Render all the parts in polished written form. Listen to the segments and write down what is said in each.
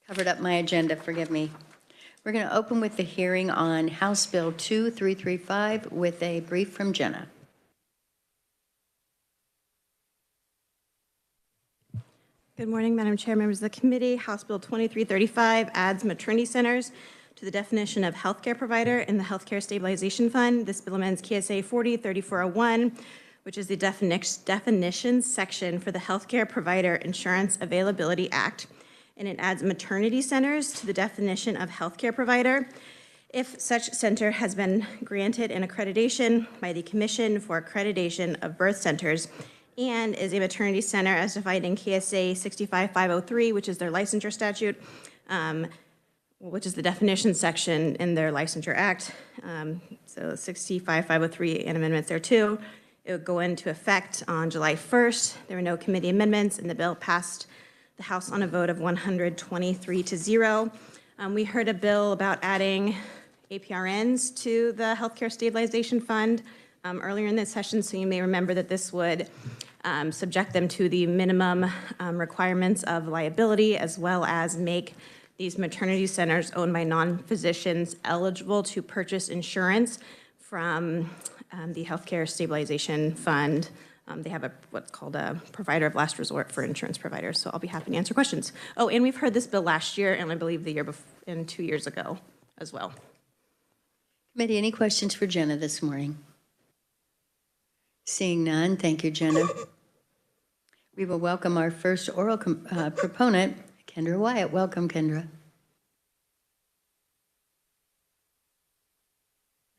Covered up my agenda, forgive me. We're going to open with the hearing on House Bill 2335 with a brief from Jenna. Good morning, Madam Chair, members of the committee. House Bill 2335 adds maternity centers to the definition of healthcare provider in the Healthcare Stabilization Fund. This bill amends KSA 40-3401, which is the definitions section for the Healthcare Provider Insurance Availability Act, and it adds maternity centers to the definition of healthcare provider if such center has been granted an accreditation by the Commission for Accreditation of Birth Centers and is a maternity center as defined in KSA 65503, which is their licensure statute, which is the definition section in their licensure act. So 65503 and amendments there too. It would go into effect on July 1st. There were no committee amendments, and the bill passed the House on a vote of 123-0. We heard a bill about adding APRNs to the Healthcare Stabilization Fund earlier in this session, so you may remember that this would subject them to the minimum requirements of liability, as well as make these maternity centers owned by non-physicians eligible to purchase insurance from the Healthcare Stabilization Fund. They have what's called a provider of last resort for insurance providers, so I'll be happy to answer questions. Oh, and we've heard this bill last year, and I believe the year before, and 2 years ago as well. Committee, any questions for Jenna this morning? Seeing none, thank you, Jenna. We will welcome our first oral proponent, Kendra Wyatt. Welcome, Kendra.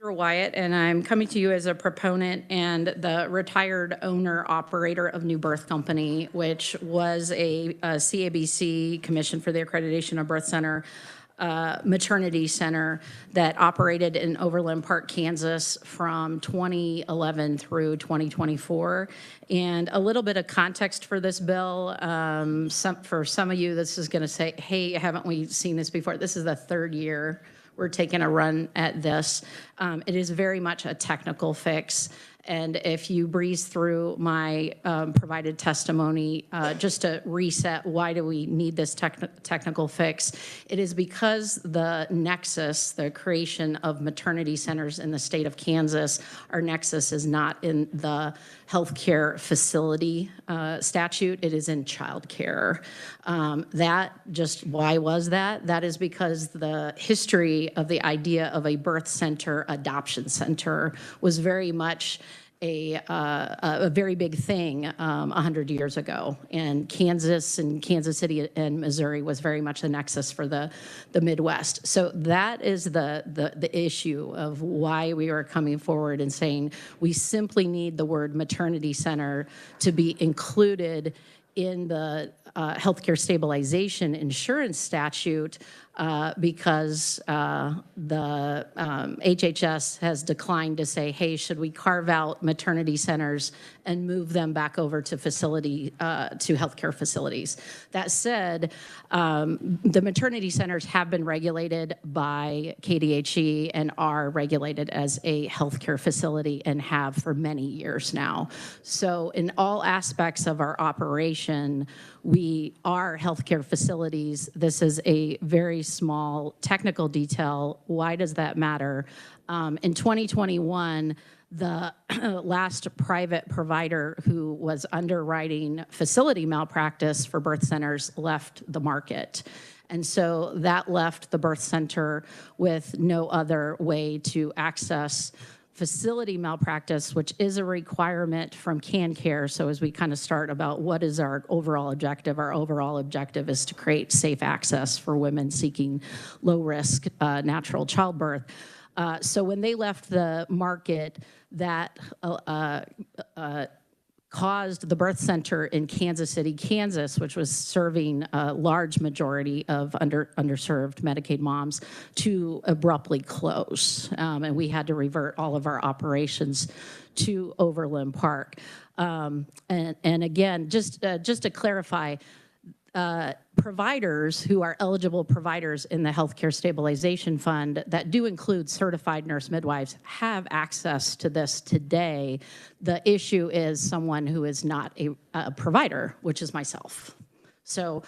Wyatt, and I'm coming to you as a proponent and the retired owner-operator of New Birth Company, which was a CABC, Commission for the Accreditation of Birth Center, maternity center that operated in Overland Park, Kansas from 2011 through 2024. And a little bit of context for this bill. For some of you, this is going to say, hey, haven't we seen this before? This is the third year we're taking a run at this. It is very much a technical fix. And if you breeze through my provided testimony, just to reset, why do we need this technical fix? It is because the nexus, the creation of maternity centers in the state of Kansas, our nexus is not in the healthcare facility statute, it is in childcare. Why was that? That is because the history of the idea of a birth center, adoption center, was very much a very big thing 100 years ago. And Kansas City and Missouri was very much the nexus for the Midwest. So that is the issue of why we are coming forward and saying we simply need the word maternity center to be included in the healthcare stabilization insurance statute because the HHS has declined to say, hey, should we carve out maternity centers and move them back over to healthcare facilities? That said, the maternity centers have been regulated by KDHE and are regulated as a healthcare facility and have for many years now. So in all aspects of our operation, we are healthcare facilities. This is a very small technical detail. Why does that matter? In 2021, the last private provider who was underwriting facility malpractice for birth centers left the market. And so that left the birth center with no other way to access facility malpractice, which is a requirement from CanCare. So as we kind of start about what is our overall objective is to create safe access for women seeking low-risk natural childbirth. So when they left the market, that caused the birth center in Kansas City, Kansas, which was serving a large majority of underserved Medicaid moms, to abruptly close. And we had to revert all of our operations to Overland Park. And again, just to clarify, providers who are eligible providers in the Healthcare Stabilization Fund that do include certified nurse midwives have access to this today. The issue is someone who is not a provider, which is myself. So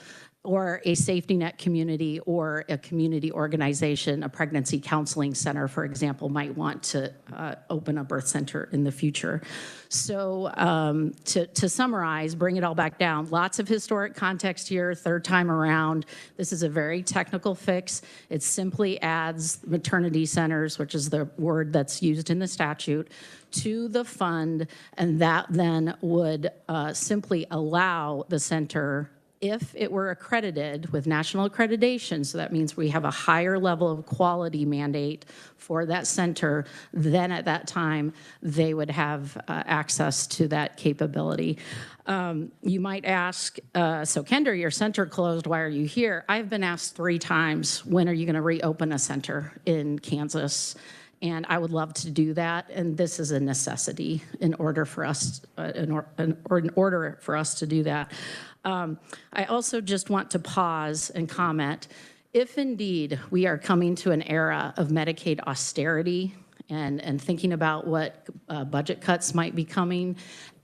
or a safety net community or a community organization, a pregnancy counseling center, for example, might want to open a birth center in the future. So to summarize, bring it all back down, lots of historic context here, third time around. This is a very technical fix. It simply adds maternity centers, which is the word that's used in the statute, to the fund, and that then would simply allow the center, if it were accredited with national accreditation, so that means we have a higher level of quality mandate for that center, then at that time they would have access to that capability. You might ask, so Kendra, your center closed, why are you here? I've been asked 3 times, when are you gonna reopen a center in Kansas? And I would love to do that, and this is a necessity in order for us, in order for us to do that. I also just want to pause and comment, if indeed we are coming to an era of Medicaid austerity and thinking about what budget cuts might be coming,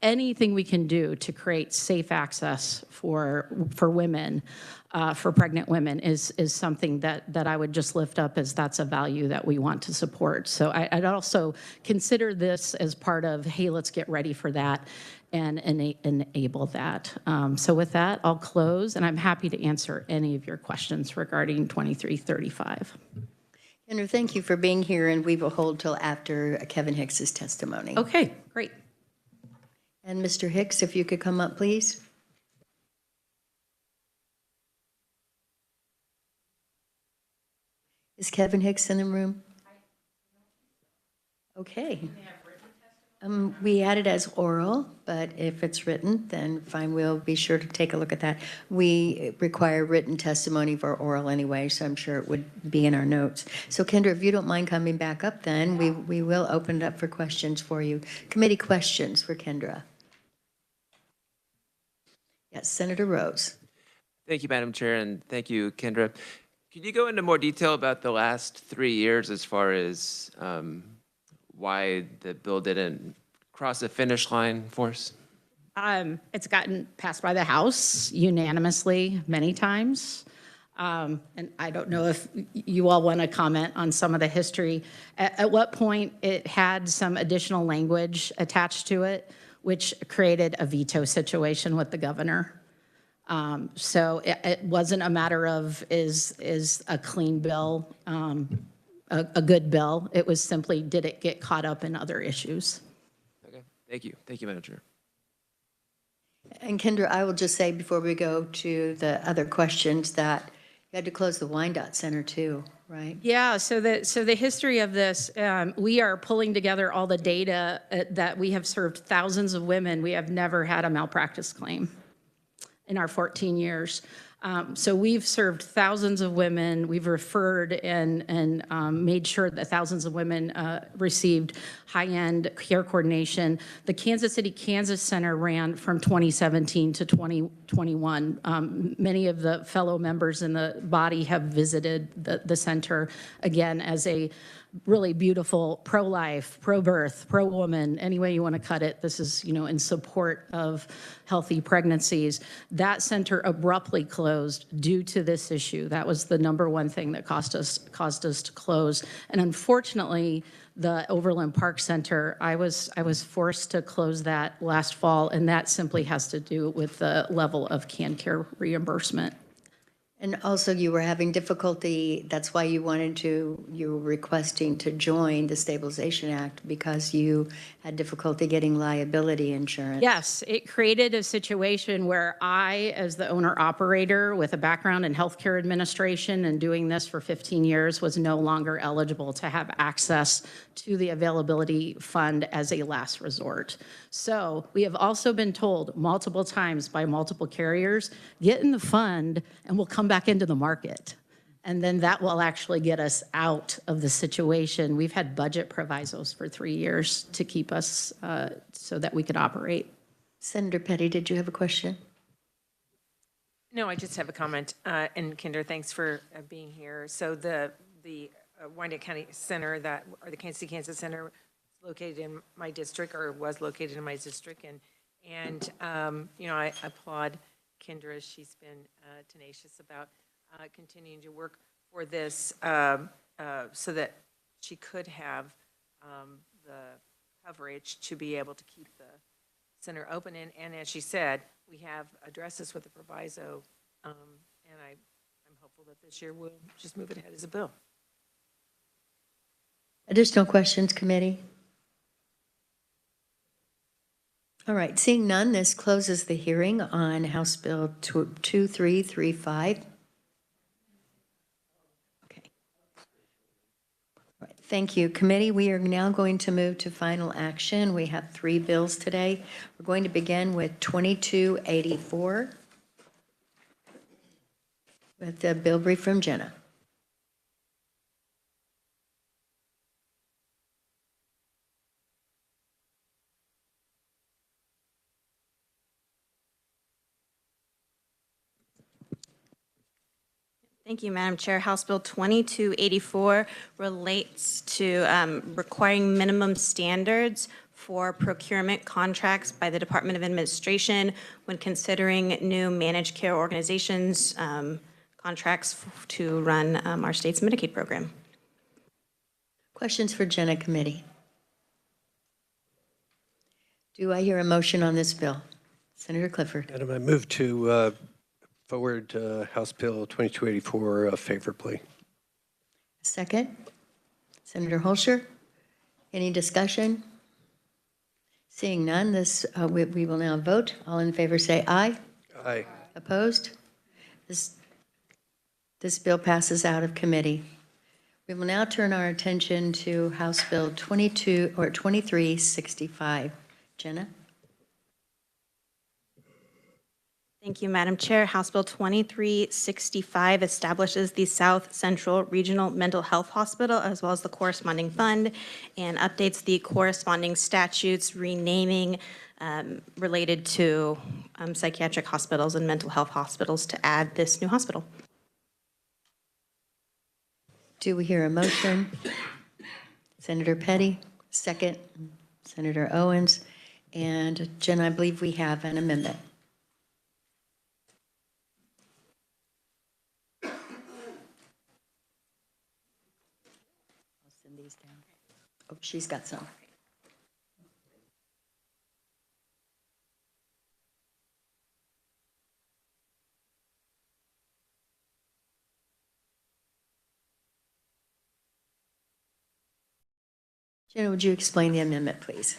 anything we can do to create safe access for women, for pregnant women is something that I would just lift up as that's a value that we want to support. So I'd also consider this as part of, hey, let's get ready for that and enable that. So with that, I'll close, and I'm happy to answer any of your questions regarding 2335. Kendra, thank you for being here, and we will hold till after Kevin Hicks's testimony. Okay, great. And Mr. Hicks, if you could come up, please. Is Kevin Hicks in the room? Okay. We had it as oral, but if it's written, then fine, we'll be sure to take a look at that. We require written testimony for oral anyway, so I'm sure it would be in our notes. So Kendra, if you don't mind coming back up then, we will open it up for questions for you. Committee questions for Kendra. Yes, Senator Rose. Thank you, Madam Chair, and thank you, Kendra. Could you go into more detail about the last 3 years as far as why the bill didn't cross the finish line for us? It's gotten passed by the House unanimously many times. And I don't know if you all want to comment on some of the history. At what point it had some additional language attached to it, which created a veto situation with the governor. So it wasn't a matter of is a clean bill a good bill. It was simply, did it get caught up in other issues? Okay, thank you. Thank you, Madam Chair. And Kendra, I will just say before we go to the other questions that you had to close the Wyandotte Center too, right? Yeah, so the history of this, we are pulling together all the data that we have served thousands of women. We have never had a malpractice claim in our 14 years. So we've served thousands of women. We've referred and made sure that thousands of women received high-end care coordination. The Kansas City, Kansas Center ran from 2017 to 2021. Many of the fellow members in the body have visited the center, again, as a really beautiful pro-life, pro-birth, pro-woman, any way you want to cut it. This is, in support of healthy pregnancies. That center abruptly closed due to this issue. That was the #1 thing that caused us to close. And unfortunately, the Overland Park Center, I was forced to close that last fall, and that simply has to do with the level of CanCare reimbursement. And also you were having difficulty, that's why you were requesting to join the Stabilization Act, because you had difficulty getting liability insurance. Yes, it created a situation where I, as the owner-operator with a background in healthcare administration and doing this for 15 years, was no longer eligible to have access to the availability fund as a last resort. So we have also been told multiple times by multiple carriers, get in the fund and we'll come back into the market. And then that will actually get us out of the situation. We've had budget provisos for 3 years to keep us so that we could operate. Senator Petty, did you have a question? No, I just have a comment. And Kendra, thanks for being here. So the Wyandotte County Center or the Kansas City, Kansas Center is located in my district, or was located in my district. And I applaud Kendra. She's been tenacious about continuing to work for this so that she could have the coverage to be able to keep the center open. And as she said, we have addressed this with the proviso, and I'm hopeful that this year we'll just move it ahead as a bill. Additional questions, committee? All right, seeing none, this closes the hearing on House Bill 2335. Okay. All right, thank you, committee. We are now going to move to final action. We have 3 bills today. We're going to begin with 2284 with the bill brief from Jenna. Thank you, Madam Chair. House Bill 2284 relates to requiring minimum standards for procurement contracts by the Department of Administration when considering new managed care organizations contracts to run our state's Medicaid program. Questions for Jenna, committee? Do I hear a motion on this bill? Senator Clifford. Madam, I move to forward House Bill 2284 favorably. Second. Senator Holscher. Any discussion? Seeing none, we will now vote. All in favor say aye. Aye. Opposed? This bill passes out of committee. We will now turn our attention to House Bill 2365. Jenna? Thank you, Madam Chair. House Bill 2365 establishes the South Central Regional Mental Health Hospital as well as the corresponding fund and updates the corresponding statutes renaming related to psychiatric hospitals and mental health hospitals to add this new hospital. Do we hear a motion? Senator Petty, second. Senator Owens. And Jen, I believe we have an amendment. I'll send these down. Oh, she's got some. Jenna, would you explain the amendment, please?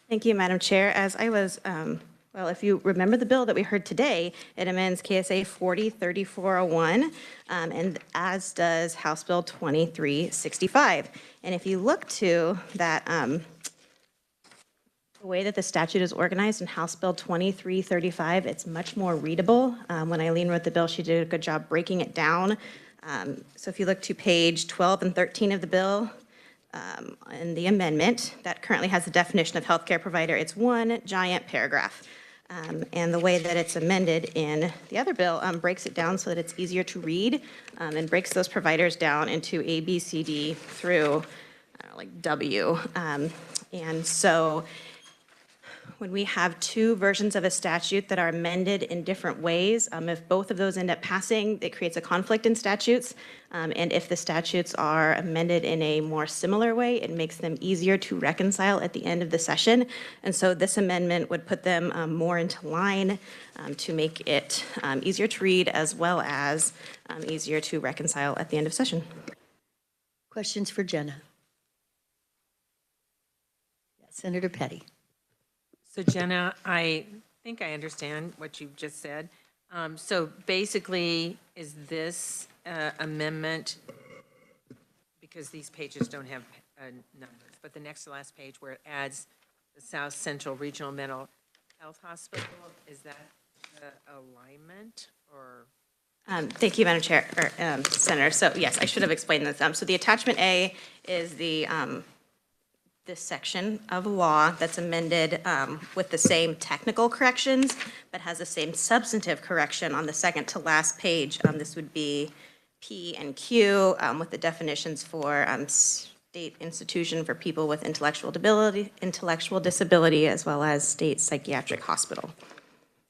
Thank you, Madam Chair. As I was, well, if you remember the bill that we heard today, it amends KSA 40-3401, and as does House Bill 2365. And if you look to that, the way that the statute is organized in House Bill 2335, it's much more readable. When Eileen wrote the bill, she did a good job breaking it down. So if you look to page 12 and 13 of the bill, in the amendment that currently has the definition of healthcare provider, it's one giant paragraph. And the way that it's amended in the other bill breaks it down so that it's easier to read and breaks those providers down into A, B, C, D through like W. And so when we have two versions of a statute that are amended in different ways, if both of those end up passing, it creates a conflict in statutes. And if the statutes are amended in a more similar way, it makes them easier to reconcile at the end of the session. And so this amendment would put them more into line to make it easier to read as well as easier to reconcile at the end of session. Questions for Jenna? Senator Petty. So Jenna, I think I understand what you just said. So basically, is this amendment, because these pages don't have numbers, but the next to last page where it adds the South Central Regional Mental Health Hospital, is that the alignment or? Thank you, Madam Chair, or Senator. So yes, I should have explained this. So the attachment A is the this section of law that's amended with the same technical corrections, but has the same substantive correction on the second to last page. This would be P and Q with the definitions for state institution for people with intellectual disability, as well as state psychiatric hospital.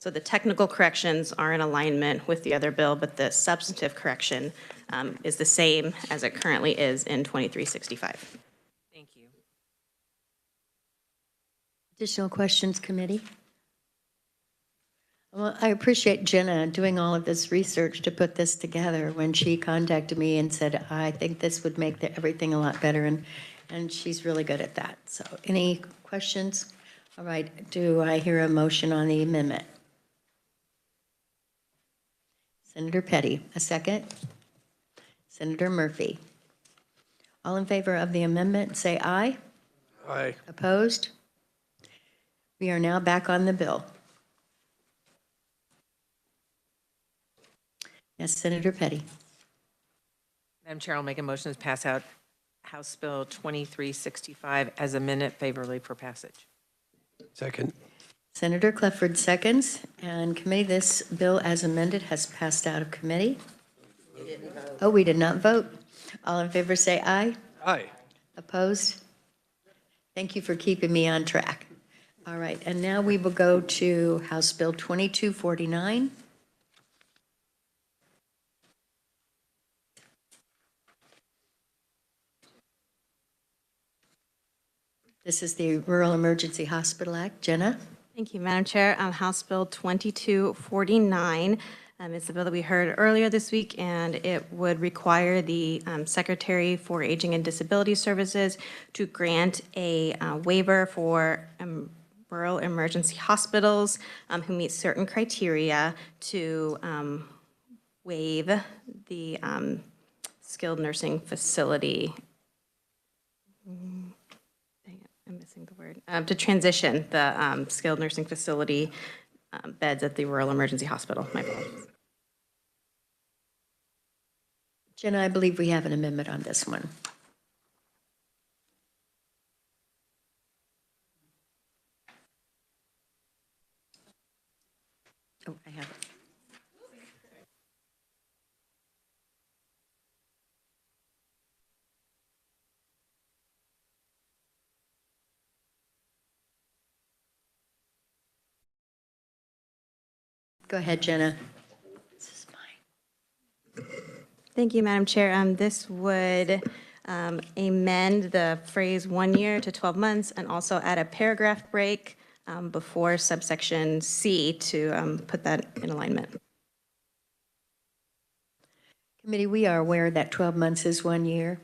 So the technical corrections are in alignment with the other bill, but the substantive correction is the same as it currently is in 2365. Thank you. Additional questions, committee? Well, I appreciate Jenna doing all of this research to put this together when she contacted me and said, I think this would make everything a lot better, and she's really good at that. So any questions? All right, do I hear a motion on the amendment? Senator Petty, a second. Senator Murphy. All in favor of the amendment, say aye. Aye. Opposed? We are now back on the bill. Yes, Senator Petty. Madam Chair, I'll make a motion to pass out House Bill 2365 as amended favorably for passage. Second. Senator Clifford seconds, and committee, this bill as amended has passed out of committee. Oh, we did not vote. All in favor say aye. Aye. Opposed? Thank you for keeping me on track. All right, and now we will go to House Bill 2249. This is the Rural Emergency Hospital Act. Jenna? Thank you, Madam Chair. House Bill 2249 is the bill that we heard earlier this week, and it would require the Secretary for Aging and Disability Services to grant a waiver for rural emergency hospitals who meet certain criteria to waive the skilled nursing facility. I'm missing the word, to transition the skilled nursing facility beds at the Rural Emergency Hospital. My apologies. Jenna, I believe we have an amendment on this one. Oh, I have it. Go ahead, Jenna. This is mine. Thank you, Madam Chair. This would amend the phrase 1 year to 12 months and also add a paragraph break before subsection C to put that in alignment. Committee, we are aware that 12 months is 1 year.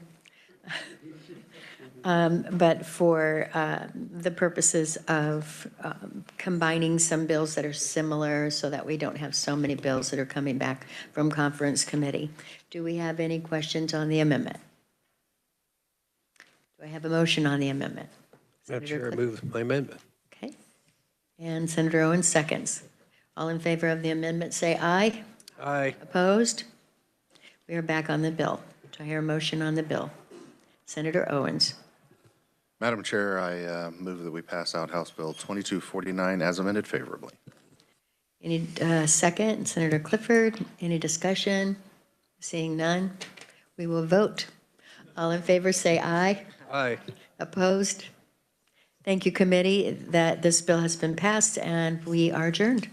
But for the purposes of combining some bills that are similar so that we don't have so many bills that are coming back from conference committee, do we have any questions on the amendment? Do I have a motion on the amendment? Madam Senator Chair, I Clifford? move my amendment. Okay. And Senator Owens seconds. All in favor of the amendment, say aye. Aye. Opposed? We are back on the bill. Do I hear a motion on the bill? Senator Owens. Madam Chair, I move that we pass out House Bill 2249 as amended favorably. Any second? Senator Clifford, any discussion? Seeing none, we will vote. All in favor, say aye. Aye. Opposed? Thank you, committee, that this bill has been passed, and we are adjourned.